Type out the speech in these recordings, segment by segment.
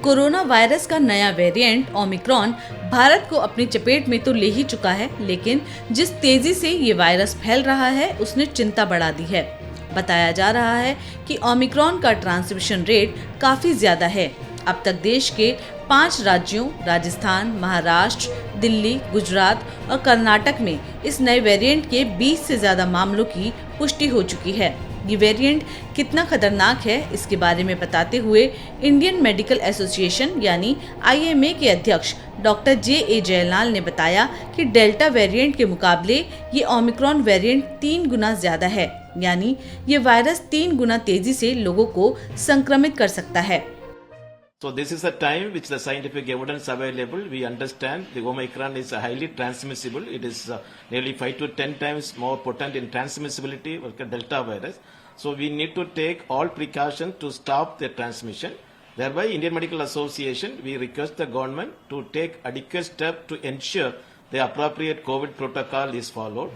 Corona virus का नया variant Omicron Bharat को अपनी चपेट में तो ले ही चुका है, लेकिन जिस तेजी से ये वायरस फैल रहा है उसने चिंता बढ़ा दी है। बताया जा रहा है कि ओमिक्रॉन का ट्रांसमिशन रेट काफी ज्यादा है। अब तक देश के 5 राज्यों राजस्थान, महाराष्ट्र, दिल्ली, गुजरात और कर्नाटक में इस नए वेरिएंट के 20 से ज्यादा मामलों की पुष्टि हो चुकी है। ये वेरिएंट कितना खतरनाक है इसके बारे में बताते हुए इंडियन मेडिकल एसोसिएशन यानी IMA के अध्यक्ष डॉक्टर JA जयलाल ने बताया कि डेल्टा वेरिएंट के मुकाबले ये ओमिक्रॉन वेरिएंट 3 गुना ज्यादा है, यानी ये वायरस 3 गुना तेजी से लोगों को संक्रमित कर सकता है। So this is a time which the scientific evidence available. We understand the Omicron is highly transmissible. It is nearly 5 to 10 times more potent in transmissibility than Delta virus. So we need to take all precautions to stop the transmission. Thereby, Indian Medical Association, we request the government to take adequate steps to ensure the appropriate COVID protocol is followed.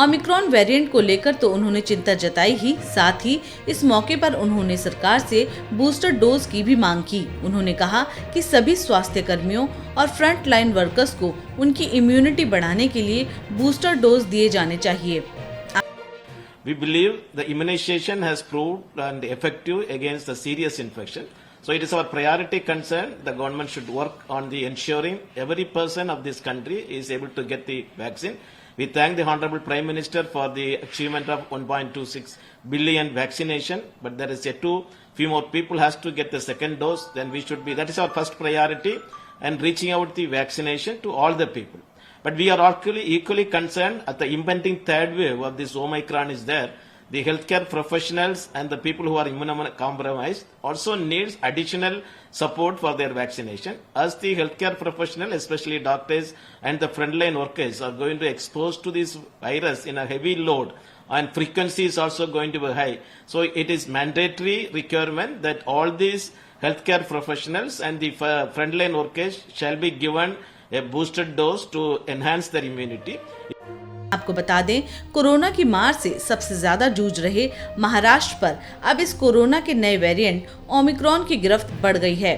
Omicron variant को लेकर तो उन्होंने चिंता जताई ही, साथ ही इस मौके पर उन्होंने सरकार से बूस्टर डोज की भी मांग की। उन्होंने कहा कि सभी स्वास्थ्य कर्मियों और फ्रंट लाइन वर्कर्स को उनकी इम्यूनिटी बढ़ाने के लिए बूस्टर डोज दिए जाने चाहिए। We believe the immunization has proved and effective against the serious infection. So it is our priority concern. The government should work on the ensuring every person of this country is able to get the vaccine. We thank the Honorable Prime Minister for the achievement of 1.26 billion vaccination, but there is yet to few more people has to get the second dose. Then we should be, that is our first priority, and reaching out the vaccination to all the people. But we are equally concerned at the impending third wave of this Omicron is there. The healthcare professionals and the people who are immunocompromised also needs additional support for their vaccination. As the healthcare professional, especially doctors and the frontline workers, are going to expose to this virus in a heavy load, and frequency is also going to be high. So it is mandatory requirement that all these healthcare professionals and the frontline workers shall be given a boosted dose to enhance their immunity. आपको बता दें, corona की मार से सबसे ज्यादा जूझ रहे महाराष्ट्र पर अब इस कोरोना के नए वेरिएंट ओमिक्रॉन की गिरफ्त बढ़ गई है।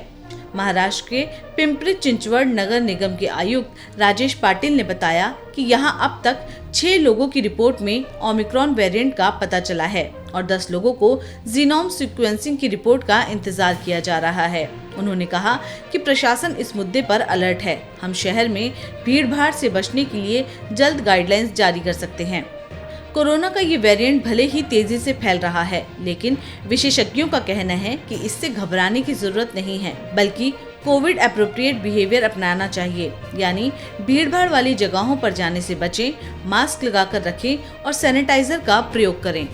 महाराष्ट्र के पिंपरी चिंचवड नगर निगम के आयुक्त राजेश पाटिल ने बताया कि यहां अब तक 6 लोगों की रिपोर्ट में ओमिक्रॉन वेरिएंट का पता चला है और 10 लोगों को जीनोम सीक्वेंसिंग की रिपोर्ट का इंतजार किया जा रहा है। उन्होंने कहा कि प्रशासन इस मुद्दे पर अलर्ट है। हम शहर में भीड़-भाड़ से बचने के लिए जल्द गाइडलाइंस जारी कर सकते हैं। कोरोना का ये वेरिएंट भले ही तेजी से फैल रहा है, लेकिन विशेषज्ञों का कहना है कि इससे घबराने की जरूरत नहीं है, बल्कि कोविड एप्रोप्रिएट बिहेवियर अपनाना चाहिए, यानी भीड़-भाड़ वाली जगहों पर जाने से बचें, मास्क लगाकर रखें और सैनिटाइजर का प्रयोग करें।